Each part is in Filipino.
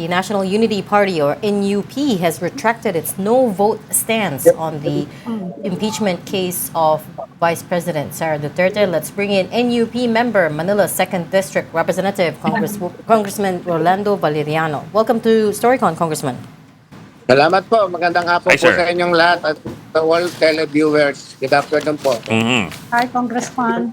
the National Unity Party, or NUP, has retracted its no-vote stance on the impeachment case of Vice President Sara Duterte. Let's bring in NUP member, Manila 2nd District Representative, Congressman Rolando Valeriano. Welcome to Storycon, Congressman. Salamat po. Magandang hapon Hi, po sir. sa inyong lahat at sa all televiewers. Good afternoon po. Hi, Congressman.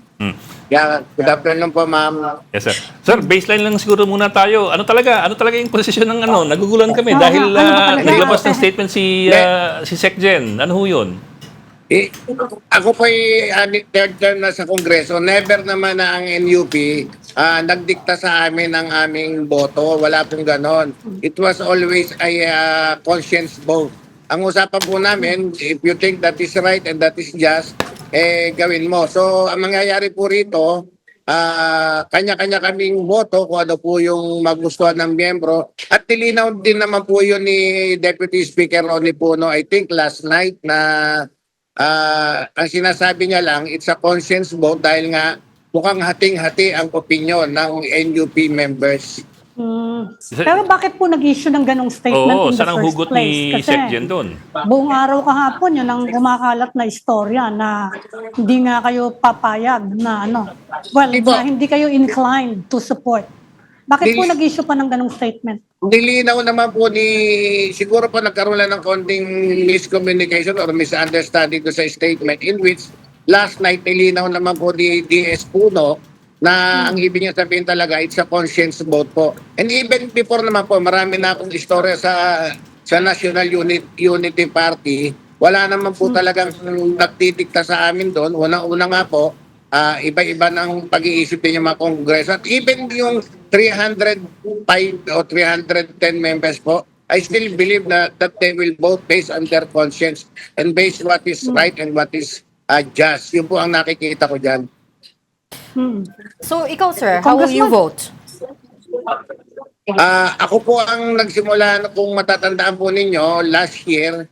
Yeah, good afternoon po, ma'am. Yes, sir. Sir, baseline lang siguro muna tayo. Ano talaga yung posisyon ng Nagugulan kami dahil ano ba talaga? naglabas ng statement si SecGen. Ano ho yun? Ako po ay third term na sa Kongreso. Never naman na ang NUP nagdikta sa amin ng aming boto. Wala pong ganon. It was always a conscience vote. Ang usapan po namin, if you think that is right and that is just, gawin mo. So, ang mangyayari po rito, kanya-kanya kaming boto kung ano po yung magustuhan ng miyembro. At tilinaw din naman po yun ni Deputy Speaker Ronnie Puno, I think last night, na ang sinasabi niya lang, it's a conscience vote dahil nga mukhang hating-hati ang opinion ng NUP members. Pero bakit po nag-issue ng ganong statement in the saan ang first hugot place? ni Kasi SecGen doon? buong araw kahapon, yun ang kumakalat na istorya na hindi nga kayo papayag na na hindi kayo inclined to support. Bakit po nag-issue pa ng ganong statement? Nilinaw naman po siguro po nagkaroon lang ng konting miscommunication or misunderstanding do sa statement in which last night nilinaw naman po ni DS Puno na ang ibig niya sabihin talaga it's a conscience vote po. And even before naman po, marami na akong istorya sa National Unity Party. Wala naman po talagang nagtitikta sa amin doon. Una nga po, iba-iba ng pag-iisip din yung mga kongreso. At even yung 305 o 310 members po, I still believe that they will vote based on their conscience and based what is right and what is just. Yun po ang nakikita ko dyan. So, ikaw, sir, how will you vote? Ako po ang nagsimula, kung matatandaan po ninyo, last year,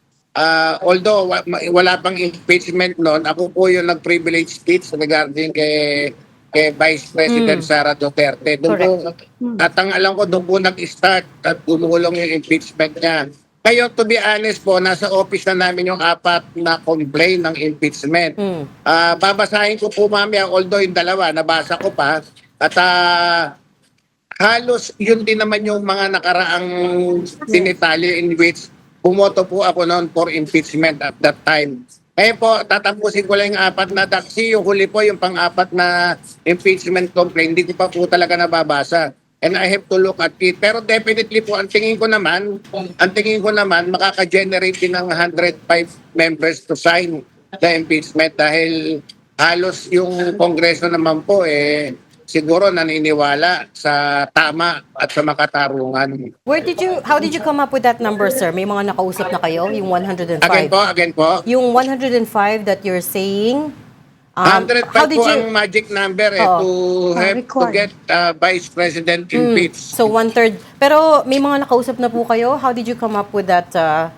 although wala pang impeachment noon, ako po yung nag-privilege speech regarding kay Vice President Sara Duterte. Doon po, at ang alam ko, doon po nag-start at gumulong yung impeachment niya. Kayo, to be honest po, nasa office na namin yung 4 na complaint ng impeachment. Babasahin ko po mamaya, although yung 2, nabasa ko pa. At halos yun din naman yung mga nakaraang tinitali in which bumoto po ako noon for impeachment at that time. Kaya po, tatapusin ko lang yung 4 na taxi. Yung huli po, yung pang-4 na impeachment complaint, hindi ko pa po talaga nababasa. And I have to look at it. Pero definitely po, ang tingin ko naman, makaka-generate din ng 105 members to sign the impeachment dahil halos yung Kongreso naman po, siguro naniniwala sa tama at sa makatarungan. How did you come up with that number, sir? May mga nakausap na kayo, yung 105? Again po. Yung 105 that you're saying, 105 how did po you... ang magic number to get Vice President impeached. So 1/3. Pero may mga nakausap na po kayo. How did you come up with that?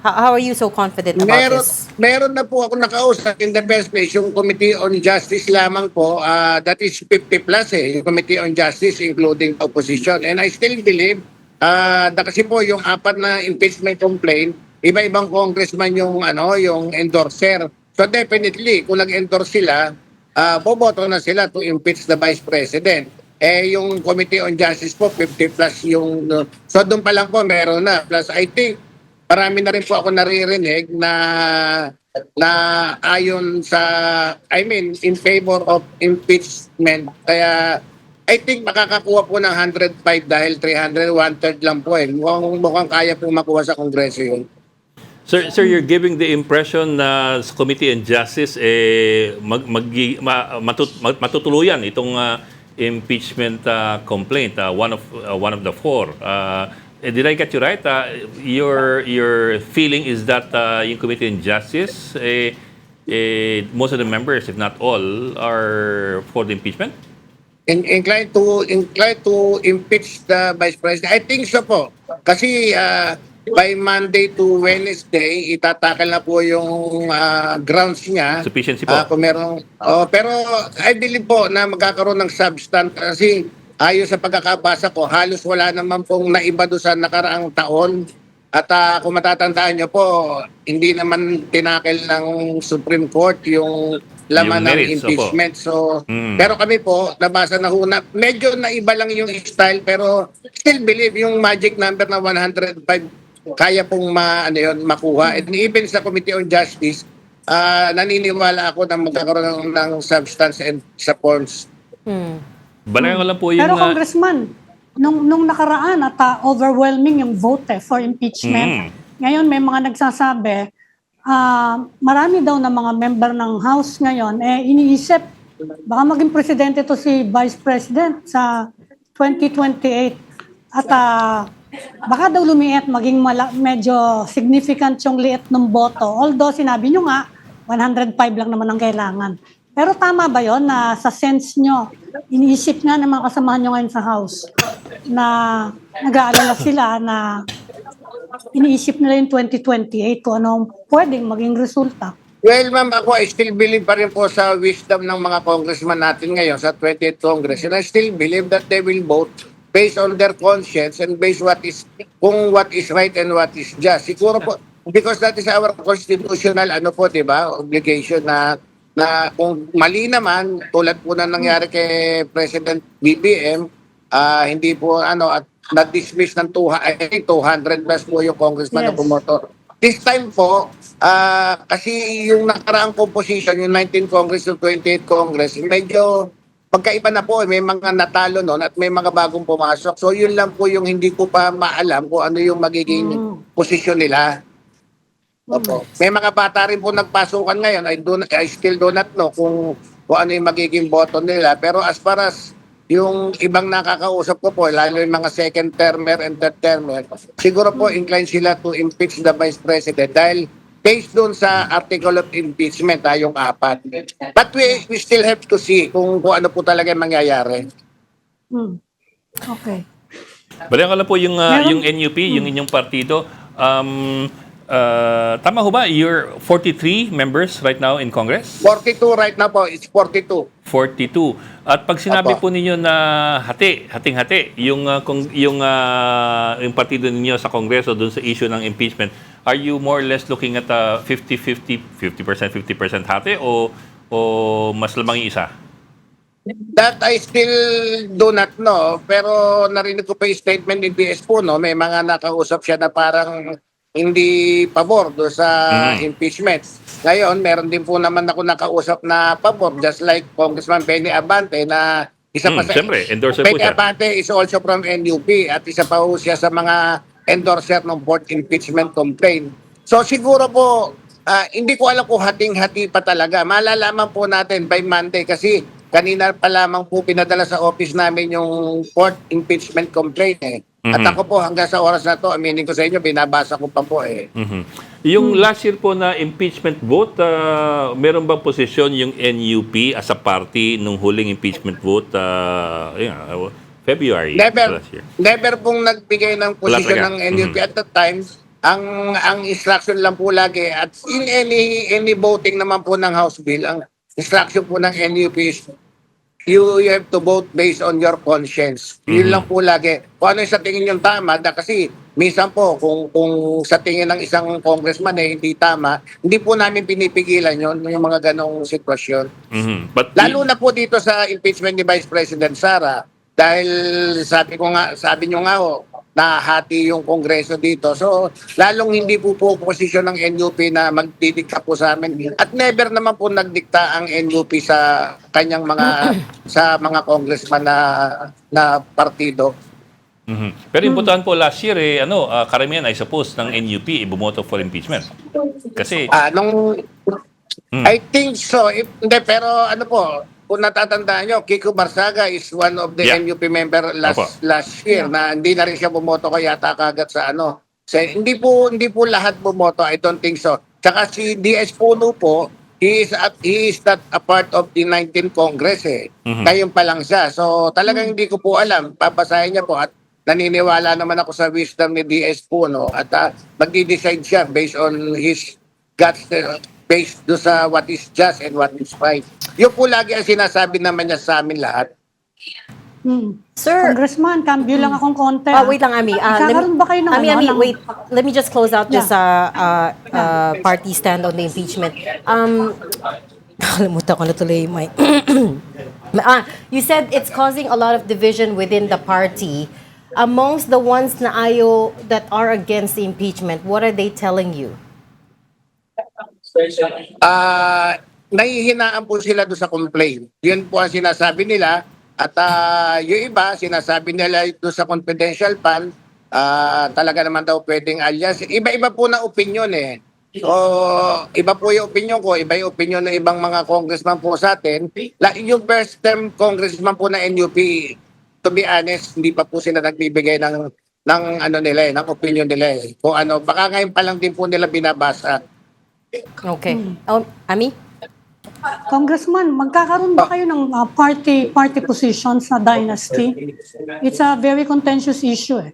How are you so confident about this? Meron na po ako nakausap in the first place, yung Committee on Justice lamang po, that is 50 plus yung Committee on Justice including opposition. And I still believe, kasi po yung 4 na impeachment complaint, iba-ibang congressman yung endorser. So definitely, kung nag-endorse sila, boboto na sila to impeach the Vice President. Yung Committee on Justice po, 50 plus yung... So doon pa lang po, meron na. Plus I think, marami na rin po ako naririnig na ayon sa... in favor of impeachment. Kaya I think makakakuha po ng 105 dahil 300, 1/3 lang po Mukhang kaya po makuha sa Kongreso yun. Sir, you're giving the impression na sa Committee on Justice matutuluyan itong impeachment complaint, one of the 4. Did I get you right? Your feeling is that yung Committee on Justice, most of the members, if not all, are for the impeachment? Inclined to impeach the Vice President. I think so po. Kasi by Monday to Wednesday, itatakal na po yung grounds niya. Sufficiency po. Kung merong, pero I believe po na magkakaroon ng substance kasi ayon sa pagkakabasa ko, halos wala naman pong naiba doon sa nakaraang taon. At kung matatandaan nyo po, hindi naman tinakel ng Supreme Court yung laman Yung ng merits, impeachment. So, Mm. pero kami po, nabasa na ho na, medyo naiba lang yung style, pero still believe yung magic number na 105, kaya pong makuha. And even sa Committee on Justice, naniniwala ako na magkakaroon ng substance and sa forms. Balayan ko lang po yung... Pero Congressman, nung nakaraan at overwhelming yung vote for impeachment. Ngayon may mga nagsasabi, marami daw na mga member ng House ngayon, iniisip, baka maging presidente to si Vice President sa 2028. At baka daw lumiit, maging medyo significant yung liit ng boto. Although sinabi nyo nga, 105 lang naman ang kailangan. Pero tama ba yon na sa sense nyo, iniisip nga ng mga kasamahan nyo ngayon sa House na nag-aalala sila na iniisip nila yung 2028 kung anong pwedeng maging resulta? Well, ma'am, ako I still believe pa rin po sa wisdom ng mga congressman natin ngayon sa 28th Congress. And I still believe that they will vote based on their conscience and based what is right and what is just. Siguro po, because that is our constitutional obligation na kung mali naman, tulad po na nangyari kay President BBM, hindi po at na-dismiss ng 200 plus po yung congressman na Yes. bumoto. This time po, kasi yung nakaraang composition, yung 19th Congress to 28th Congress, medyo pagkaiba na po. May mga natalo noon at may mga bagong pumasok. So yun lang po yung hindi ko pa maalam kung ano yung magiging posisyon nila. Opo. May mga bata rin po nagpasukan ngayon. I still do not know kung ano yung magiging boto nila. Pero as far as yung ibang nakakausap ko po, lalo yung mga second termer and third termer, siguro po inclined sila to impeach the Vice President dahil based doon sa article of impeachment, yung 4. But we still have to see kung ano po talaga yung mangyayari. Okay. Balayan ko lang po yung, Meron- yung NUP, yung inyong partido. Tama ho ba? You're 43 members right now in Congress? 42 right now po, it's 42. 42. At pag sinabi Apo. po ninyo na hating-hati, yung partido ninyo sa Kongreso dun sa issue ng impeachment, are you more or less looking at 50-50, 50% hati o mas lamang yung isa? That I still do not know, pero narinig ko pa yung statement ni PS Puno, may mga nakausap siya na parang hindi pabor do sa impeachment. Ngayon, meron din po naman ako nakausap na pabor, just like Congressman Benny Abante na isa pa sa... Siyempre, endorser po Benny siya. Abante is also from NUP at isa pa po siya sa mga endorser ng fourth impeachment complaint. So siguro po, hindi ko alam kung hating-hati pa talaga. Malalaman po natin by Monday kasi kanina pa lamang po pinadala sa office namin yung fourth impeachment complaint. At ako po hanggang sa oras na to, aminin ko sa inyo, binabasa ko pa po . Yung last year po na impeachment vote, meron bang posisyon yung NUP as a party nung huling impeachment vote February last year? Never pong nagbigay ng posisyon talaga. ng NUP at that time. Ang instruction lang po lagi at in any voting naman po ng House Bill, ang instruction po ng NUP is you have to vote based on your conscience. Yun lang po lagi. Kung ano yung sa tingin yung tama, kasi minsan po, kung sa tingin ng isang congressman hindi tama, hindi po namin pinipigilan yun, yung mga ganong sitwasyon. But Lalo na po dito sa impeachment ni Vice President Sara, dahil sabi nyo nga nahati yung kongreso dito. So, lalong hindi po posisyon ng NUP na magdidikta po sa amin. At never naman po nagdikta ang NUP sa kanyang sa mga congressman na partido. Pero importante po last year, karamihan I suppose ng NUP bumoto for impeachment. Kasi, I think so. Hindi, pero kung natatandaan nyo, Kiko Barsaga is one of the Yeah. NUP member Opo. last year na hindi na rin siya bumoto kaya kagad sa hindi po lahat bumoto. I don't think so. Tsaka si DS Puno po, he is not a part of the 19th Congress . Ngayon pa lang siya. So talagang hindi ko po alam. Papasahin niya po at naniniwala naman ako sa wisdom ni DS Puno at magdi-decide siya based on his guts, based do sa what is just and what is right. Yun po lagi ang sinasabi naman niya sa amin lahat. Sir, Congressman, cambio lang akong konti. wait lang, Ami. Nagkakaroon ba kayo ng Ami, ng- wait. Let me just close out this Yeah. party stand on the impeachment. Nakalimutan ko na tuloy, Mike. You said it's causing a lot of division within the party. Amongst the ones na ayaw that are against the impeachment, what are they telling you? Nahihinaan po sila doon sa complaint. Yun po ang sinasabi nila. At yung iba, sinasabi nila doon sa confidential fund, talaga naman daw pwedeng alias. Iba-iba po na opinion eh. So, iba po yung opinion ko, iba yung opinion ng ibang mga congressman po sa atin. Yung first term congressman po na NUP, to be honest, hindi pa po sila nagbibigay ng ano nila ng opinion nila eh. Kung ano, baka ngayon pa lang din po nila binabasa. Okay. Ami? Congressman, magkakaroon ba kayo ng party positions na dynasty? It's a very contentious issue eh.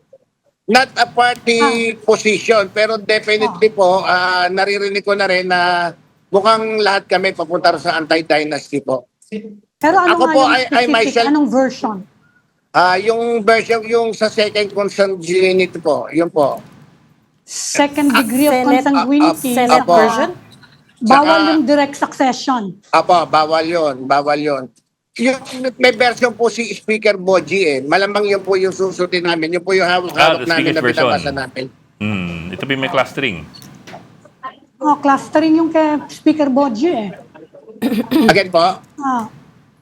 Not a party position, pero definitely po, naririnig ko na rin na mukhang lahat kami papunta sa anti-dynasty po. Pero ano Ako nga po, yung I specific, myself- anong version? Yung version, yung sa second consanguinity po, yun po. Second degree of Senate- consanguinity. Senate Apo. version? Bawal Saka- yung direct succession. Apo, bawal yun. Yung may version po si Speaker Boji eh. Malamang yun po yung susutin namin. Yun po yung hawak-hawak the namin na speaker's version. binabasa namin. Ito po yung may clustering. Clustering yung kay Speaker Boji eh. Again po,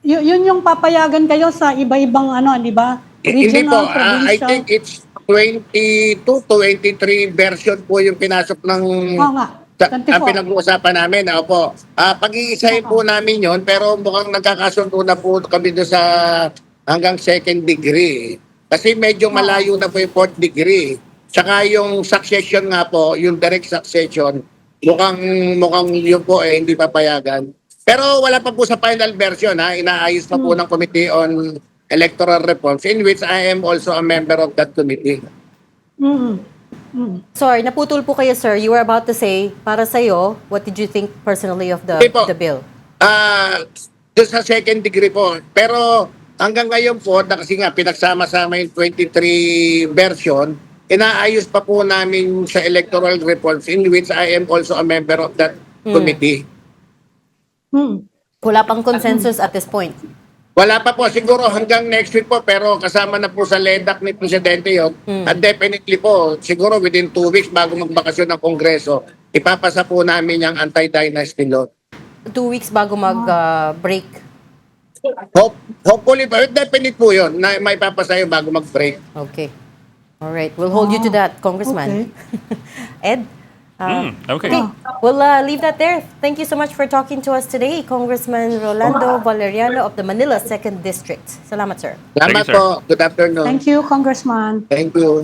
Yun yung papayagan kayo sa iba-ibang di ba? hindi po. Regional, I provincial. think it's 22, 23 version po yung pinasok ng Oo nga. ang 24. pinag-uusapan namin. Opo. Pag-iisahin po namin yon pero mukhang nagkakasundo na po kami doon sa hanggang second degree. Kasi medyo malayo na po yung fourth degree. Tsaka yung succession nga po, yung direct succession, mukhang yun po hindi papayagan. Pero wala pa po sa final version ha. Inaayos pa po ng Committee on Electoral Reforms in which I am also a member of that committee. Sorry, naputol po kayo, sir. You were about to say, para sa'yo, what did you think personally of Hindi po. the bill? Doon sa second degree po. Pero hanggang ngayon po, kasi nga pinagsama-sama yung 23 version, inaayos pa po namin sa electoral reforms in which I am also a member of that committee. Wala pang consensus at this point. Wala pa po, siguro hanggang next week po, pero kasama na po sa LEDAC ni Presidente yun. At definitely po, siguro within 2 weeks bago magbakasyon ng Kongreso, ipapasa po namin yung anti-dynasty law. 2 weeks bago mag-break. Hopefully, but definite po yun, na may papasa yun bago mag-break. Okay. All right. We'll hold you to that, Congressman. Ed? Okay. Okay. We'll leave that there. Thank you so much for talking to us today, Congressman Rolando Valeriano of the Manila 2nd District. Salamat, sir. Salamat Thank you, sir. po. Good afternoon. Thank you, Congressman. Thank you.